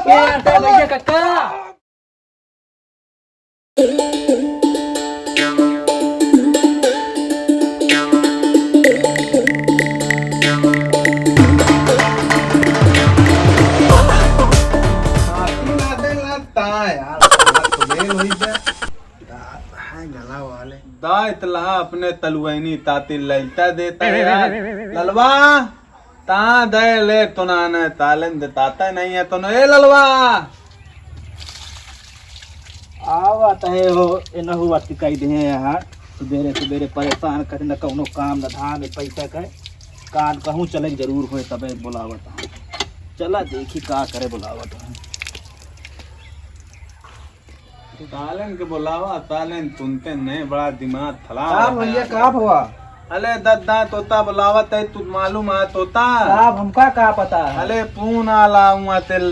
भैया कक्का दाइतला अपने तलुआनी ताती ललता देता है यार ललवा ता दे ले तो ना तालन दे ताता नहीं है तो न ए ललवा आवत है हो एना हुआ कह दे यार सुबेरे सुबेरे परेशान कर न कौनो काम न धाम पैसा का कान कहूँ चले जरूर हो तबे बुलावत चला देखी का करे बुलावत तालन के बुलावा तालन सुनते नहीं बड़ा दिमाग थला भैया का हुआ अले दद्दा तोता बुलावत है तू मालूम है तोता साहब हमका का पता है अले पून आला हुआ तेल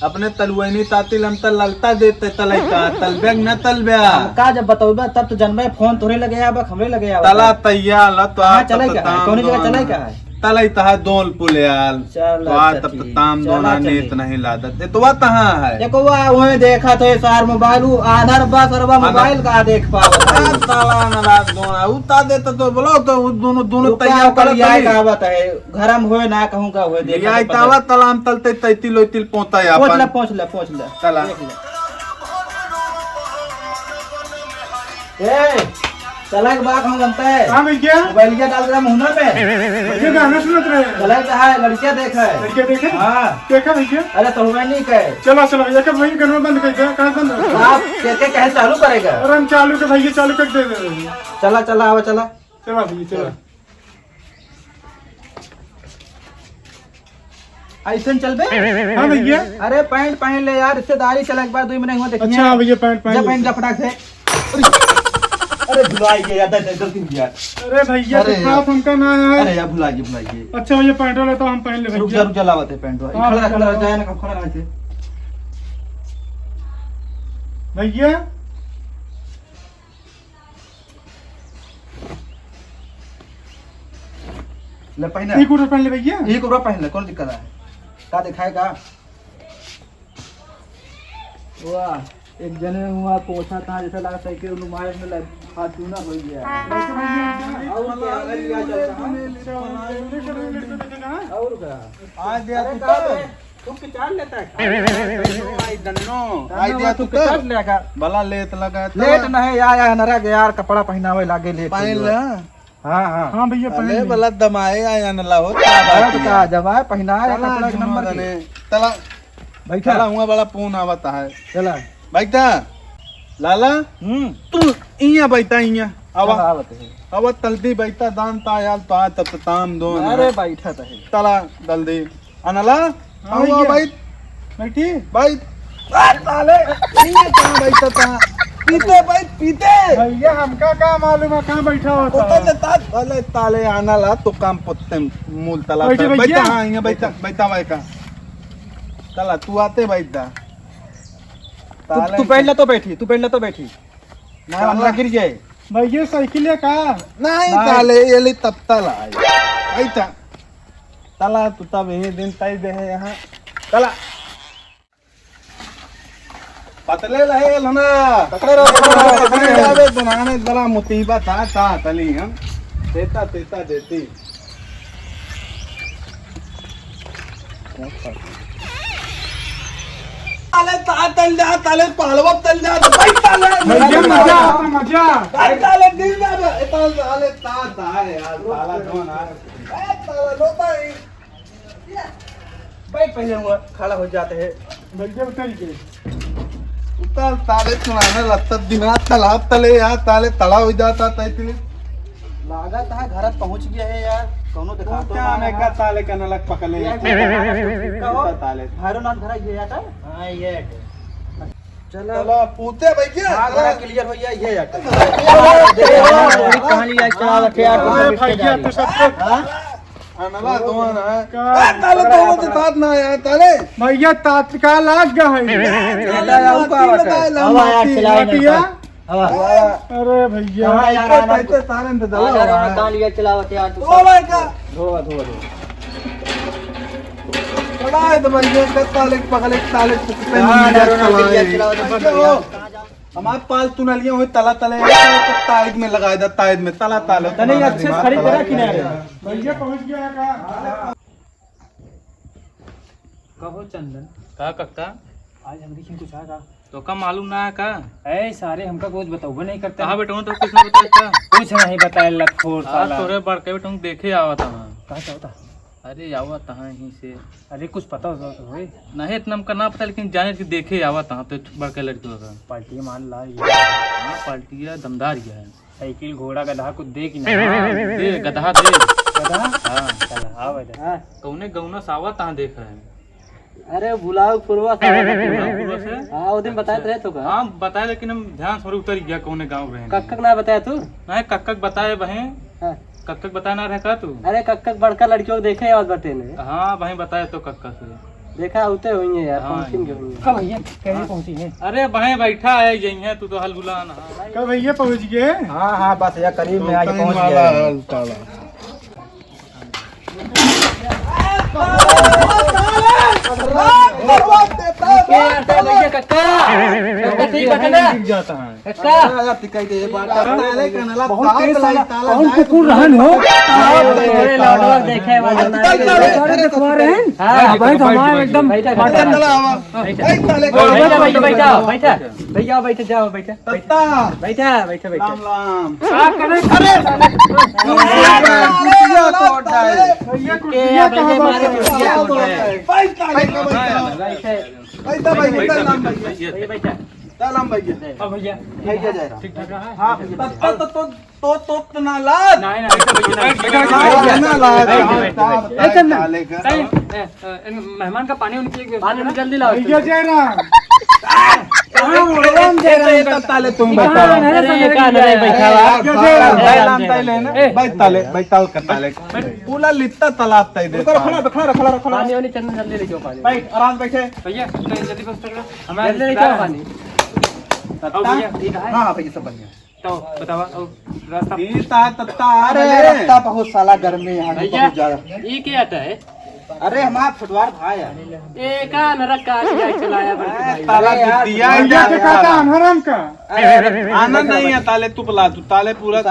अपने तलुआनी तातिल हम तल ललता देते तलैका तलबेग न तलबेया का जब बताओगे तब तो जनबे फोन तोरे लगे अब हमरे लगे तला तैया ल तो चलेगा कौन जगह चलेगा है तलाई तहा दोल पुलियाल तो आ तब ताम दोना नीत नहीं लादत ये तो वा तहा है देखो वही देखा तो सार मोबाइल आधार बस और मोबाइल का देख पावत ताला न रात दोना उता देता तो बोलो तो दोनों दोनों तैयार कर लिया कहावत है घरम होए ना कहूं का होए देख या तावा तलाम तलते तैतिल लोतिल पोता या पहुंच ले तला ए चला के बात हम बनता है हां भैया मोबाइल के डाल रहा मुंह में भैया गाना सुनत रहे चला के है लड़कियां देखा है लड़कियां देखे हां देखा भैया अरे तो हुआ नहीं कहे चलो चलो भैया का भाई घर में बंद कर दे कहां बंद आप के कहे चालू करेगा अरे हम चालू के भैया चालू कर दे दे चला चला आवा चला चला भैया चला ऐसे चल बे हां भैया अरे पैंट पहन ले यार रिश्तेदारी चला के बाद 2 महीने हुआ देखिए अच्छा भैया पैंट जब पहन जा फटाक से अरे भुलाई गया याद है गलती किया अरे भैया तो साफ हमका ना है अरे यार भुलाइए अच्छा भैया पैंट वाला तो हम पहन ले रुक भैया जा लावत है पैंट खड़ा जाए ना कब खड़ा रहे थे भैया ले पहना एक और पहन ले भैया एक और पहन ले कौन दिक्कत है का दिखाएगा वाह एक जने हुआ पोछा था जैसे लगा साइकिल नुमाइश में हाथ चूना हो गया और क्या अगर लिया चलता और क्या आ गया तू किचार लेता है आई दन्नो आई दिया तू किचार लेगा भला लेट लगा लेट नहीं आया नरा के यार कपड़ा पहनावे लागे लेट पहन ले हां हां हां भैया पहन अरे ले भला दमाए आया न लाहो का जवाब पहनाया कपड़ा के नंबर ने तला बैठा चला हुआ बड़ा पून आवता है चला बैठा लाला तू इया बैठा इया आवा आवा तलदी बैठा दान ता यार तो आ तब ताम दो अरे बैठा तो है तला जल्दी अनला आवा भैया। बैठ बैठी बैठ आ ताले इया कहां बैठा था पीते बैठ पीते भैया हमका क्या मालूम है कहाँ बैठा होता पता ले ता ताले ताले आनाला तो काम पत्ते मूल तला बैठे भैया। बैठा हां इया बैठा बैठा बैठा तला तू आते बैठा तू पहन ले तो बैठी ना हमरा गिर जाए भैया साइकिल है का नहीं ताले ये ले तब तला बैठा तला तू तब ये दिन तय दे है यहाँ तला पतले रहे लना पकड़े रहो पकड़े जावे बनाने बड़ा मुसीबत था ता तली हम देता देती ताले ता तल जा ताले पालवा तल जा भाई ताले भैया मजा आता मजा भाई ताले दिल जा ताले ता है यार ताला कौन है ताला लोता है बैठ पहले हुआ खड़ा हो जाते हैं भैया उतर गए उतार ताले चुनाने लगता दिमाग तालाब तले यार ताले तला हो जाता तैतली लागत है घर पहुंच गया है यार कौनो दिखा तो क्या मैं का ताले का नलक पकले ताले भारो नाथ घर ये आता हां ये चलो चलो पूते भैया हां घर क्लियर हो गया ये आता कहानी आज चला रखे यार भैया तो सब हां अनला दोन है का- ताले दोनों के साथ ना यार ताले भैया तात्काल आग गए हैं हवा यार चलाए हटिया हवा अरे भैया हाँ यार, आना पैसे सारे में आ जा रहा गालियां चलावत यार तू ओ भाई का धो चढ़ाए तो भैया के ताले पगले ताले पुकते हमारे पालतू नलियां हुई तला तले ताइद में लगाए दा ताइद में तला ताले तने अच्छे से खरीद करा किनारे भैया पहुंच गया का कहो चंदन का कक्का आज हम देखिए कुछ आएगा तो का मालूम ना है का ऐ सारे हमका कुछ बताओ नहीं करते कहाँ बेटा तो कुछ ना बताया कुछ नहीं बताए लखोर आज साला तोरे बड़के बेटा देखे आवा था कहाँ से होता अरे आवा तहाँ यहीं से अरे कुछ पता हो तो होए नहीं इतना हमका ना पता लेकिन जाने की देखे आवा तहाँ तो बड़के लड़की का पार्टी मान ला हाँ पार्टी दमदार गया है साइकिल घोड़ा गधा कुछ दे कि दे गधा दे गधा हाँ चल आओ इधर कौने गौना सावा तहाँ देख रहे हैं अरे बुलाओ पूर्वा पूर्व से हाँ वो दिन बताए रहे तो का हाँ बताया लेकिन हम ध्यान से उतर गया कौने गाँव रहे कक्कक ना बताया तू नहीं कक्कक बताए बहन हाँ। कक्कक बताया ना रहा तू अरे कक्कक बड़का लड़कियों को देखे और बटे ने हाँ भाई बताया तो कक्का से देखा होते हुई है यार हाँ, पहुंची के हुई कब भैया कहीं पहुंची है अरे बहन बैठा है यही है तू तो हल बुला ना का भैया पहुंच गए हाँ हाँ बस यार करीब में आके पहुंच गया जाता है भैया कुर्सियां कहाँ मेहमान का पानी उनकी पानी में जल्दी लाओ भैया जयराम पूरा लित्ता तालाब तय पानी वाली चंदन जल्दी लेके आओ पानी आराम बैठे भैया जल्दी बस कर हमें जल्दी लेके आओ पानी आओ भैया ठीक है हाँ भैया सब बढ़िया तो बतावा रास्ता रास्ता बहुत साला गर्मी यहाँ भैया ये क्या आता है अरे हमारा फुटवार भाई है एक नरक का गाड़ी चलाया ताला दिया भैया के कहता अनहरम का आनंद नहीं है ताले तू पला तू ताले पूरा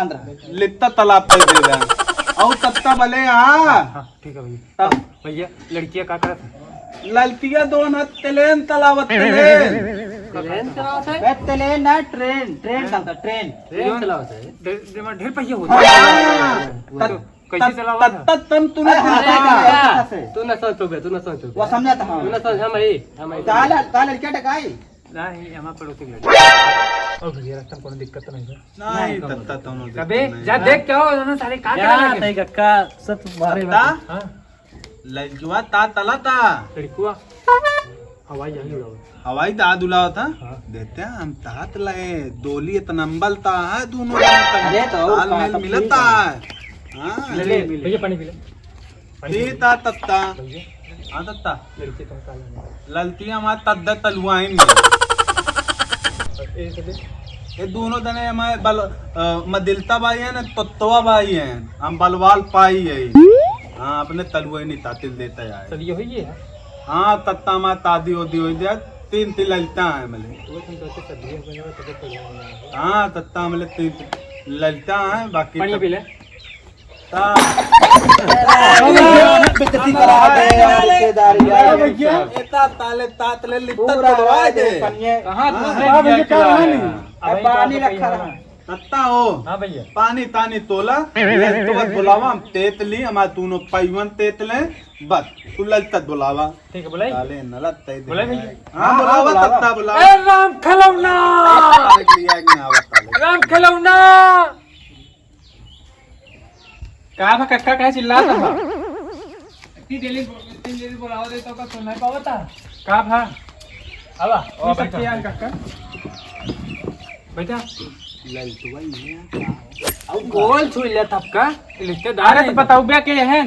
लित्ता तालाब पे दे रहा और तत्ता भले यहाँ ठीक है भैया भैया लड़कियां का करत है ललतिया दोनों तेलेन तलावत तेलेन ट्रेन चलावत है तेलेन ना ट्रेन चलता ट्रेन चलावत है ढेर पहिया होता है कैसे चलावा था तन तूने तू न सोच वो समझा था तू न सोच हम ताले क्या टकाई नहीं हमारा पड़ोसी की लड़की और भैया रास्ता में कोई दिक्कत तो नहीं है नहीं तत्ता दोनों कबे जा देख क्या हो उन्होंने सारे का करा नहीं कक्का सब तुम्हारे हां ललजुआ ता तला ता लड़कुआ हवाई जहाज उड़ाओ हवाई दाद उलावा था देते हैं हम तात लाए डोली इतना नंबल ता है दोनों अरे तो ताल में मिलता है हां ले भैया पानी पी ले पीता तत्ता हां तत्ता लड़की तो काला ललतियां मा तद्दा तलवाइन ये दोनों दने हमारे बल मदिलता भाई है ना तत्वा भाई हैं हम बलवाल पाई है हाँ अपने तलुए नहीं तातिल देता यार चल ये होई है हाँ तत्ता मा तादी ओदी हो दिया तीन तीन ललता है मले वो तुम तो से सब्जी बना तो हाँ तत्ता मले तीन ललता है बाकी पानी पी ले ताले तातले लिपटा तलवा दे कहां पानी रखा रहा तत्ता हो हां भैया पानी तानी तोला तो बुलावा हम तेतली हमार तूनो पैवन तेतले बस तू ललता बुलावा ठीक है बुलाई ताले नलत तय बुलाई भैया हां बुलावा तत्ता बुलावा ए राम खलौना लिया कि ना आवा ताले राम खलौना का भा कक्का कहे चिल्लाता था इतनी डेली बुलावा देता का सुनना पावता का भा आवा ओ बैठा यार कक्का बैठा अब गोल छुई ले थपका रिश्तेदार है तो बताओ बे के हैं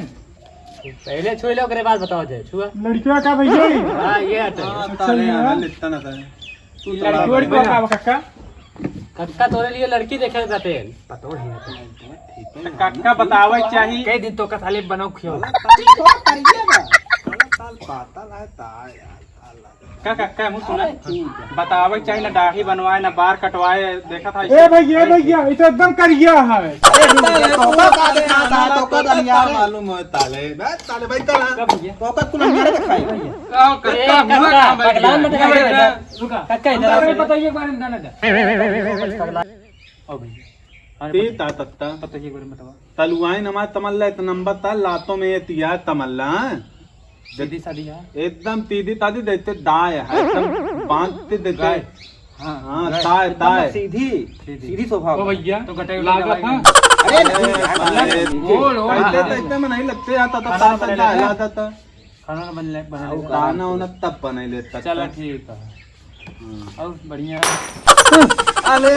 पहले छुई लो करे बाद बताओ जाए छुआ लड़कियों का भैया हां ये हटा ताले लिपटा ना ताले तू लड़की को का कक्का कक्का तोरे लिए लड़की देखे जाते हैं पतो है कक्का बतावे चाहिए कई दिन तो का साले बनाओ खियो पाता लाए तार यार क्या मुँह सुना बतावे चाहिए ना दाढ़ी बनवाए ना बाल कटवाए देखा था ए भैया ये तो एकदम करिया है। मालूम है ताले ताले भाई ताला बताइए एक बार में गाना तलुआई नमाज तमल्ला एक नंबर था लातों में ये तिया तमल्ला जल्दी शादी है एकदम तीदी तादी देते दाए है एकदम बांधते देते हाँ ताए ताए सीधी सीधी स्वभाव। ओ भैया तो गटे लागत है। कहते में नहीं लगते आता तो तार तक जाता था खाना बन खाना उन्हें तब बना लेता चलो ठीक है और बढ़िया अरे